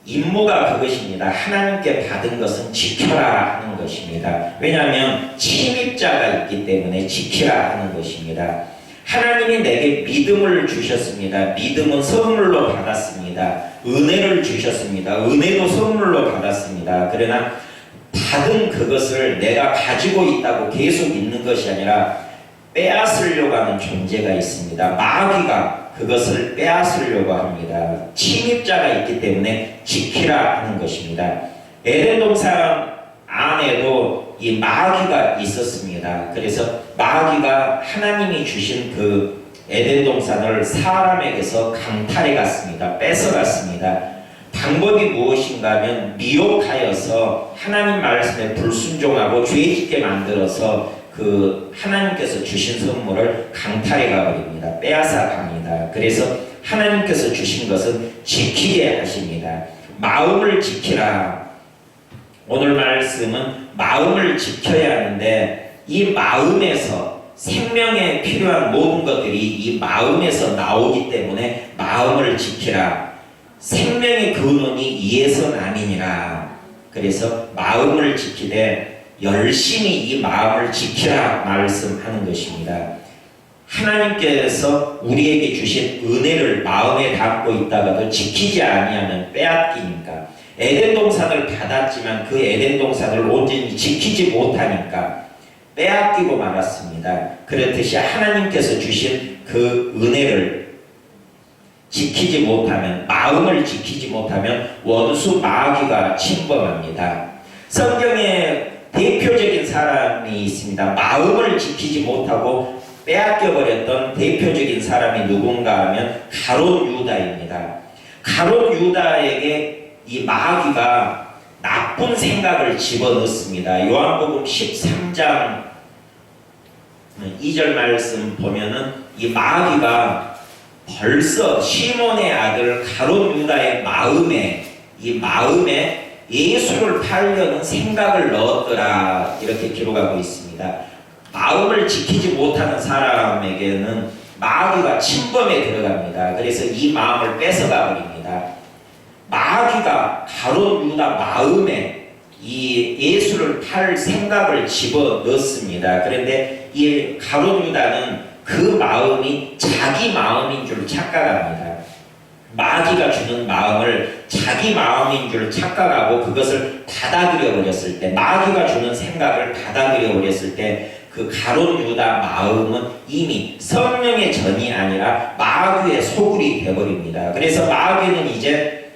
임무가 그것입니다. 하나님께 받은 것은 지켜라 하는 것입니다. 왜냐하면 침입자가 있기 때문에 지키라 하는 것입니다. 하나님이 내게 믿음을 주셨습니다. 믿음은 선물로 받았습니다. 은혜를 주셨습니다. 은혜도 선물로 받았습니다. 그러나 받은 그것을 내가 가지고 있다고 계속 있는 것이 아니라 빼앗으려고 하는 존재가 있습니다. 마귀가 그것을 빼앗으려고 합니다. 침입자가 있기 때문에 지키라 하는 것입니다. 에덴 동산 안에도 이 마귀가 있었습니다. 그래서 마귀가 하나님이 주신 그 에덴 동산을 사람에게서 강탈해 갔습니다. 뺏어 갔습니다. 방법이 무엇인가 하면 미혹하여서 하나님 말씀에 불순종하고 죄짓게 만들어서 그 하나님께서 주신 선물을 강탈해 가버립니다. 빼앗아 갑니다. 그래서 하나님께서 주신 것은 지키게 하십니다. 마음을 지키라. 오늘 말씀은 마음을 지켜야 하는데 이 마음에서 생명에 필요한 모든 것들이 이 마음에서 나오기 때문에 마음을 지키라. 생명의 근원이 이에서 남이니라. 그래서 마음을 지키되 열심히 이 마음을 지키라 말씀하는 것입니다. 하나님께서 우리에게 주신 은혜를 마음에 담고 있다가도 지키지 아니하면 빼앗기니까, 에덴 동산을 받았지만 그 에덴 동산을 온전히 지키지 못하니까 빼앗기고 말았습니다. 그렇듯이 하나님께서 주신 그 은혜를 지키지 못하면, 마음을 지키지 못하면 원수 마귀가 침범합니다. 성경에 대표적인 사람이 있습니다. 마음을 지키지 못하고 빼앗겨버렸던 대표적인 사람이 누군가 하면 가롯 유다입니다. 가롯 유다에게 이 마귀가 나쁜 생각을 집어넣습니다. 요한복음 13장 2절 말씀 보면은 이 마귀가 벌써 시몬의 아들 가롯 유다의 마음에 예수를 팔려는 생각을 넣었더라, 이렇게 기록하고 있습니다. 마음을 지키지 못하는 사람에게는 마귀가 침범에 들어갑니다. 그래서 이 마음을 뺏어가 버립니다. 마귀가 가롯 유다 마음에 이 예수를 팔 생각을 집어넣습니다. 그런데 이 가롯 유다는 그 마음이 자기 마음인 줄 착각합니다. 마귀가 주는 마음을 자기 마음인 줄 착각하고 그것을 받아들여 버렸을 때, 마귀가 주는 생각을 받아들여 버렸을 때 그 가롯 유다 마음은 이미 성령의 전이 아니라 마귀의 소굴이 되어버립니다. 그래서 마귀는 이제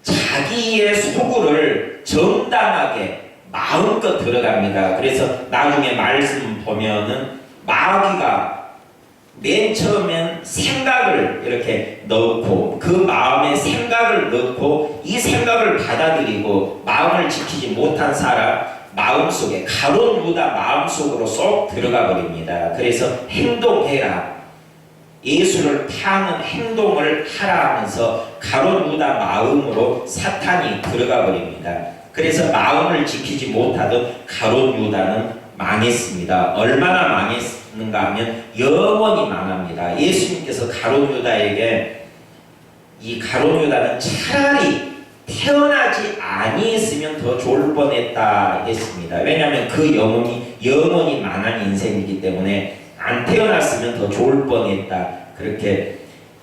자기의 소굴을 정당하게 마음껏 들어갑니다. 그래서 나중에 말씀 보면은 마귀가 맨 처음엔 생각을 이렇게 넣고, 그 마음에 생각을 넣고 이 생각을 받아들이고 마음을 지키지 못한 사람 마음속에, 가롯 유다 마음속으로 쏙 들어가 버립니다. 그래서 행동해라, 예수를 파는 행동을 하라 하면서 가롯 유다 마음으로 사탄이 들어가 버립니다. 그래서 마음을 지키지 못하던 가롯 유다는 망했습니다. 얼마나 망했는가 하면 영원히 망합니다. 예수님께서 가롯 유다에게 이 가롯 유다는 차라리 태어나지 아니했으면 더 좋을 뻔했다 했습니다. 왜냐하면 그 영원히 망한 인생이기 때문에 안 태어났으면 더 좋을 뻔했다, 그렇게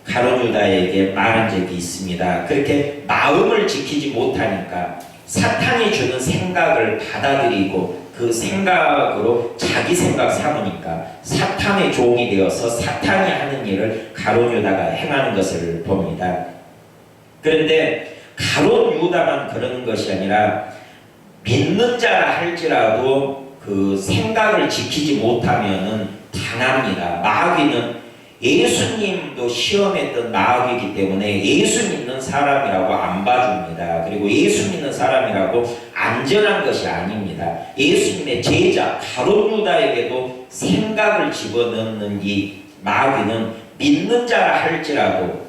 가롯 유다에게 말한 적이 있습니다. 그렇게 마음을 지키지 못하니까 사탄이 주는 생각을 받아들이고 그 생각으로 자기 생각 삼으니까 사탄의 종이 되어서 사탄이 하는 일을 가롯 유다가 행하는 것을 봅니다. 그런데 가롯 유다만 그러는 것이 아니라 믿는 자라 할지라도 그 생각을 지키지 못하면은 당합니다. 마귀는 예수님도 시험했던 마귀이기 때문에 예수 믿는 사람이라고 안 봐줍니다. 그리고 예수 믿는 사람이라고 안전한 것이 아닙니다. 예수님의 제자 가롯 유다에게도 생각을 집어넣는 이 마귀는 믿는 자라 할지라도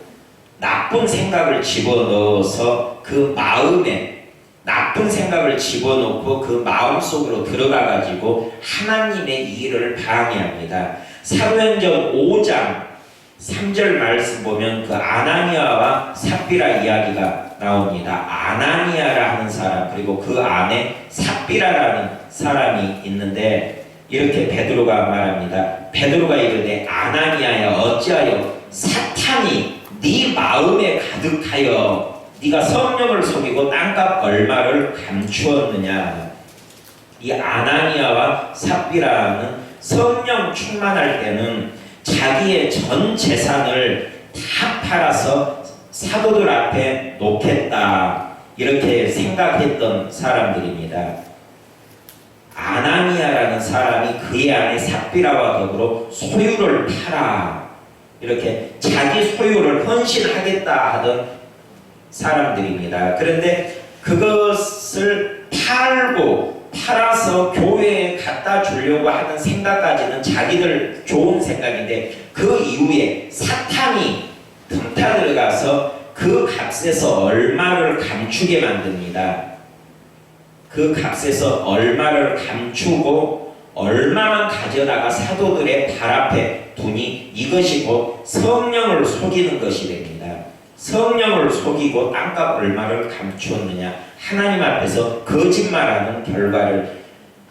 나쁜 생각을 집어넣어서 그 마음에 나쁜 생각을 집어넣고 그 마음속으로 들어가가지고 하나님의 일을 방해합니다. 사도행전 5장 3절 말씀 보면 그 아나니아와 삽비라 이야기가 나옵니다. 아나니아라 하는 사람 그리고 그 안에 삽비라라는 사람이 있는데 이렇게 베드로가 말합니다. 베드로가 이르되 아나니아야 어찌하여 사탄이 네 마음에 가득하여 네가 성령을 속이고 땅값 얼마를 감추었느냐. 이 아나니아와 삽비라는 성령 충만할 때는 자기의 전 재산을 다 팔아서 사도들 앞에 놓겠다 이렇게 생각했던 사람들입니다. 아나니아라는 사람이 그의 아내 삽비라와 더불어 소유를 팔아 이렇게 자기 소유를 헌신하겠다 하던 사람들입니다. 그런데 그것을 팔아서 교회에 갖다 주려고 하는 생각까지는 자기들 좋은 생각인데 그 이후에 사탄이 틈타 들어가서 그 값에서 얼마를 감추게 만듭니다. 그 값에서 얼마를 감추고 얼마만 가져다가 사도들의 발 앞에 두니 이것이 곧 성령을 속이는 것이 됩니다. 성령을 속이고 땅값 얼마를 감추었느냐. 하나님 앞에서 거짓말하는 결과를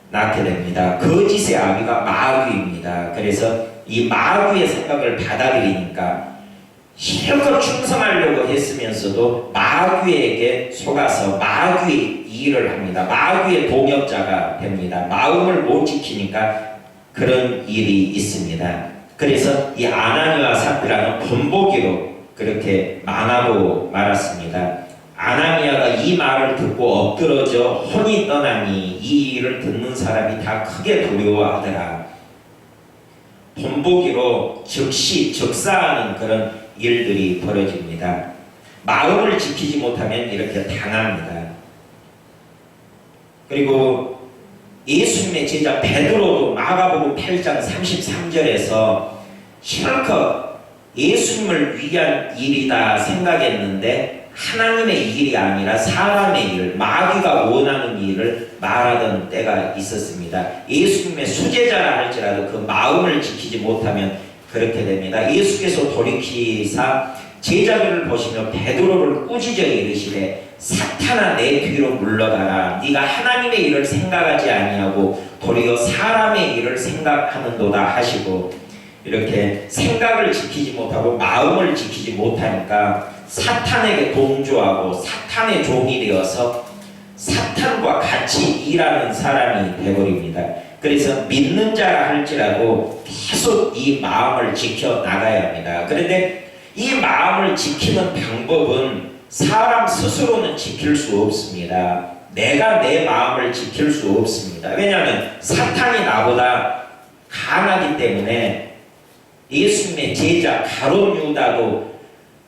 낳게 됩니다. 거짓의 아비가 마귀입니다. 그래서 이 마귀의 생각을 받아들이니까 실컷 충성하려고 했으면서도 마귀에게 속아서 마귀의 일을 합니다. 마귀의 동역자가 됩니다. 마음을 못 지키니까 그런 일이 있습니다. 그래서 이 아나니아와 삽비라는 본보기로 그렇게 망하고 말았습니다. 아나니아가 이 말을 듣고 엎드러져 혼이 떠나니 이 일을 듣는 사람이 다 크게 두려워하더라. 본보기로 즉시 즉사하는 그런 일들이 벌어집니다. 마음을 지키지 못하면 이렇게 당합니다. 그리고 예수님의 제자 베드로도 마가복음 8장 33절에서 실컷 예수님을 위한 일이다 생각했는데 하나님의 일이 아니라 사람의 일, 마귀가 원하는 일을 말하던 때가 있었습니다. 예수님의 수제자라 할지라도 그 마음을 지키지 못하면 그렇게 됩니다. 예수께서 돌이키사 제자들을 보시며 베드로를 꾸짖어 이르시되 사탄아 내 뒤로 물러가라. 네가 하나님의 일을 생각하지 아니하고 도리어 사람의 일을 생각하는도다 하시고 이렇게 생각을 지키지 못하고 마음을 지키지 못하니까 사탄에게 동조하고 사탄의 종이 되어서 사탄과 같이 일하는 사람이 되어버립니다. 그래서 믿는 자라 할지라도 계속 이 마음을 지켜나가야 합니다. 그런데 이 마음을 지키는 방법은 사람 스스로는 지킬 수 없습니다. 내가 내 마음을 지킬 수 없습니다. 왜냐하면 사탄이 나보다 강하기 때문에 예수님의 제자 가룟 유다도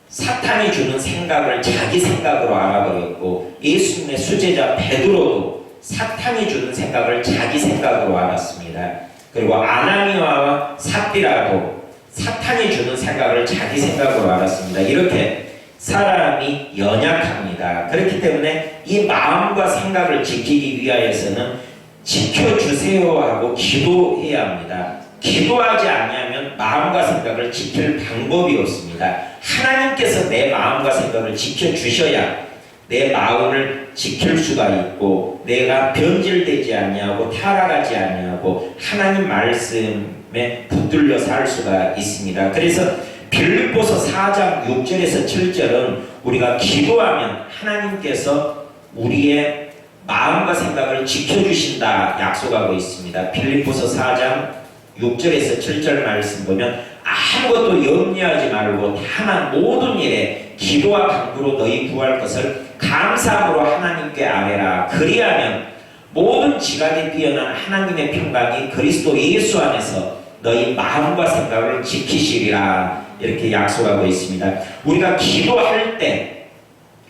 사탄이 주는 생각을 자기 생각으로 알아버렸고 예수님의 수제자 베드로도 사탄이 주는 생각을 자기 생각으로 알았습니다. 그리고 아나니아와 삽비라도 사탄이 주는 생각을 자기 생각으로 알았습니다. 이렇게 사람이 연약합니다. 그렇기 때문에 이 마음과 생각을 지키기 위하여서는 지켜주세요 하고 기도해야 합니다. 기도하지 아니하면 마음과 생각을 지킬 방법이 없습니다. 하나님께서 내 마음과 생각을 지켜주셔야 내 마음을 지킬 수가 있고 내가 변질되지 아니하고 타락하지 아니하고 하나님 말씀에 붙들려 살 수가 있습니다. 그래서 빌립보서 4장 6절에서 7절은 우리가 기도하면 하나님께서 우리의 마음과 생각을 지켜주신다 약속하고 있습니다. 빌립보서 4장 6절에서 7절 말씀 보면 아무것도 염려하지 말고 다만 모든 일에 기도와 간구로 너희 구할 것을 감사함으로 하나님께 아뢰라. 그리하면 모든 지각에 뛰어난 하나님의 평강이 그리스도 예수 안에서 너희 마음과 생각을 지키시리라. 이렇게 약속하고 있습니다. 우리가 기도할 때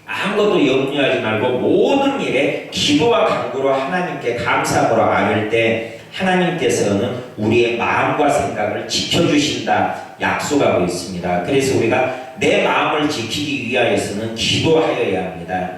아무것도 염려하지 말고 모든 일에 기도와 간구로 하나님께 감사함으로 아뢰을 때 하나님께서는 우리의 마음과 생각을 지켜주신다 약속하고 있습니다. 그래서 우리가 내 마음을 지키기 위하여서는 기도하여야 합니다.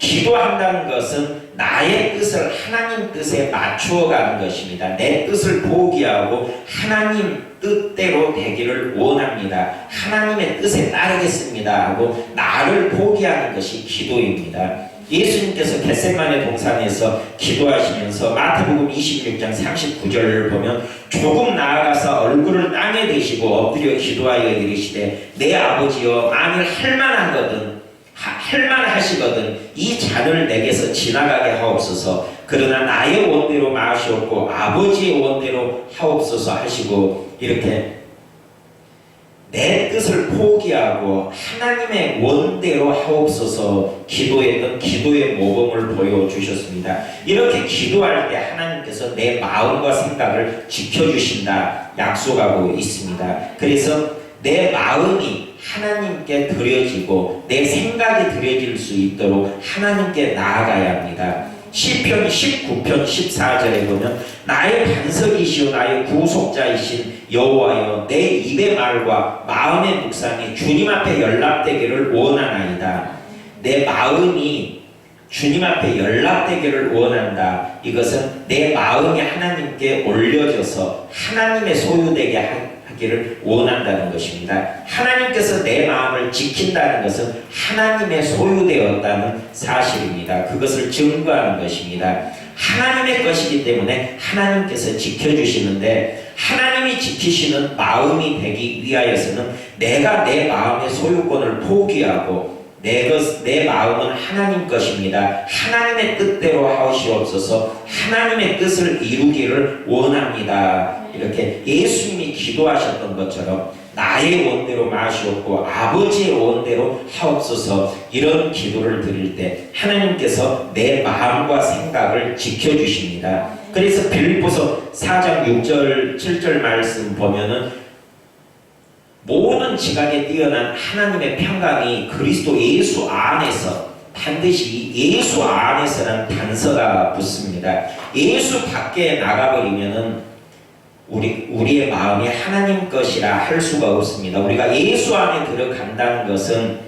기도한다는 것은 나의 뜻을 하나님 뜻에 맞추어 가는 것입니다. 내 뜻을 포기하고 하나님 뜻대로 되기를 원합니다. 하나님의 뜻에 따르겠습니다 하고 나를 포기하는 것이 기도입니다. 예수님께서 겟세마네 동산에서 기도하시면서 마태복음 26장 39절을 보면 조금 나아가서 얼굴을 땅에 대시고 엎드려 기도하여 이르시되 내 아버지여 만일 할만하시거든 이 잔을 내게서 지나가게 하옵소서. 그러나 나의 원대로 마시옵고 아버지의 원대로 하옵소서 하시고 이렇게 내 뜻을 포기하고 하나님의 원대로 하옵소서 기도했던 기도의 모범을 보여주셨습니다. 이렇게 기도할 때 하나님께서 내 마음과 생각을 지켜주신다 약속하고 있습니다. 그래서 내 마음이 하나님께 드려지고 내 생각이 드려질 수 있도록 하나님께 나아가야 합니다. 시편 19편 14절에 보면 나의 반석이시오 나의 구속자이신 여호와여 내 입의 말과 마음의 묵상이 주님 앞에 연락되기를 원하나이다. 내 마음이 주님 앞에 연락되기를 원한다. 이것은 내 마음이 하나님께 올려져서 하나님의 소유되게 하기를 원한다는 것입니다. 하나님께서 내 마음을 지킨다는 것은 하나님의 소유되었다는 사실입니다. 그것을 증거하는 것입니다. 하나님의 것이기 때문에 하나님께서 지켜주시는데 하나님이 지키시는 마음이 되기 위하여서는 내가 내 마음의 소유권을 포기하고 내 마음은 하나님 것입니다. 하나님의 뜻대로 하시옵소서. 하나님의 뜻을 이루기를 원합니다. 이렇게 예수님이 기도하셨던 것처럼 나의 원대로 마시옵고 아버지의 원대로 하옵소서. 이런 기도를 드릴 때 하나님께서 내 마음과 생각을 지켜주십니다. 그래서 빌립보서 4장 6절 7절 말씀 보면은 모든 지각에 뛰어난 하나님의 평강이 그리스도 예수 안에서 반드시 예수 안에서는 단서가 붙습니다. 예수 밖에 나가버리면은 우리의 마음이 하나님 것이라 할 수가 없습니다. 우리가 예수 안에 들어간다는 것은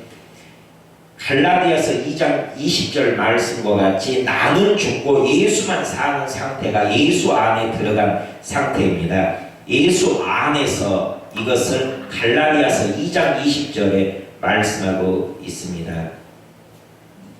갈라디아서 2장 20절 말씀과 같이 나는 죽고 예수만 사는 상태가 예수 안에 들어간 상태입니다. 예수 안에서 이것을 갈라디아서 2장 20절에 말씀하고 있습니다.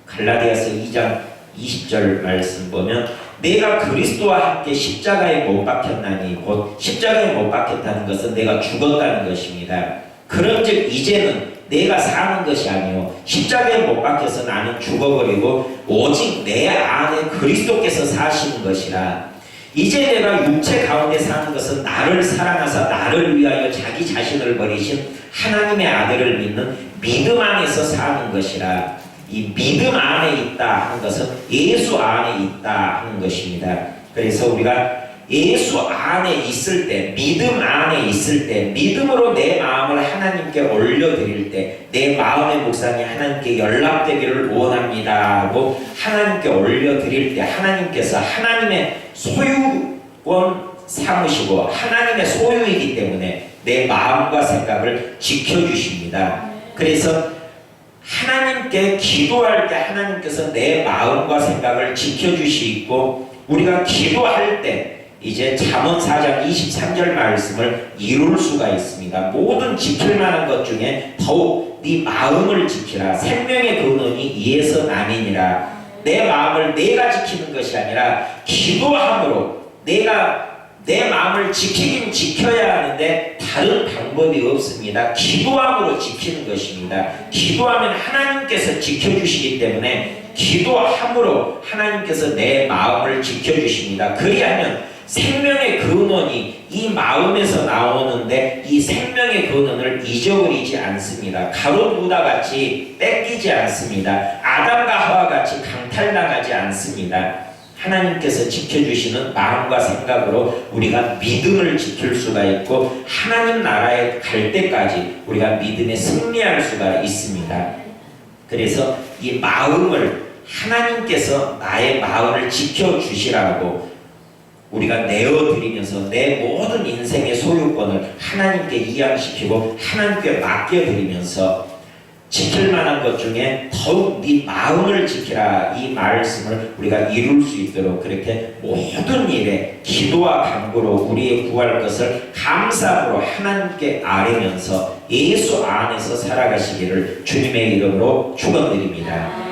갈라디아서 2장 20절 말씀 보면 내가 그리스도와 함께 십자가에 못 박혔나니 곧 십자가에 못 박혔다는 것은 내가 죽었다는 것입니다. 그런즉 이제는 내가 사는 것이 아니요 십자가에 못 박혀서 나는 죽어버리고 오직 내 안에 그리스도께서 사시는 것이라. 이제 내가 육체 가운데 사는 것은 나를 사랑하사 나를 위하여 자기 자신을 버리신 하나님의 아들을 믿는 믿음 안에서 사는 것이라. 이 믿음 안에 있다 하는 것은 예수 안에 있다 하는 것입니다. 그래서 우리가 예수 안에 있을 때, 믿음 안에 있을 때, 믿음으로 내 마음을 하나님께 올려드릴 때, 내 마음의 묵상이 하나님께 연락되기를 원합니다 하고 하나님께 올려드릴 때 하나님께서 하나님의 소유권 삼으시고 하나님의 소유이기 때문에 내 마음과 생각을 지켜주십니다. 그래서 하나님께 기도할 때 하나님께서 내 마음과 생각을 지켜주시고 우리가 기도할 때 이제 잠언 4장 23절 말씀을 이룰 수가 있습니다. 모든 지킬 만한 것 중에 더욱 네 마음을 지키라. 생명의 근원이 이에서 나뉘니라. 내 마음을 내가 지키는 것이 아니라 기도함으로 내가 내 마음을 지키긴 지켜야 하는데 다른 방법이 없습니다. 기도함으로 지키는 것입니다. 기도하면 하나님께서 지켜주시기 때문에 기도함으로 하나님께서 내 마음을 지켜주십니다. 그리하면 생명의 근원이 이 마음에서 나오는데 이 생명의 근원을 잊어버리지 않습니다. 가롯 유다 같이 뺏기지 않습니다. 아담과 하와 같이 강탈당하지 않습니다. 하나님께서 지켜주시는 마음과 생각으로 우리가 믿음을 지킬 수가 있고 하나님 나라에 갈 때까지 우리가 믿음에 승리할 수가 있습니다. 그래서 이 마음을 하나님께서 나의 마음을 지켜주시라고 우리가 내어드리면서 내 모든 인생의 소유권을 하나님께 이양시키고 하나님께 맡겨드리면서 지킬 만한 것 중에 더욱 네 마음을 지키라, 이 말씀을 우리가 이룰 수 있도록 그렇게 모든 일에 기도와 간구로 우리의 구할 것을 감사함으로 하나님께 아뢰면서 예수 안에서 살아가시기를 주님의 이름으로 축원드립니다.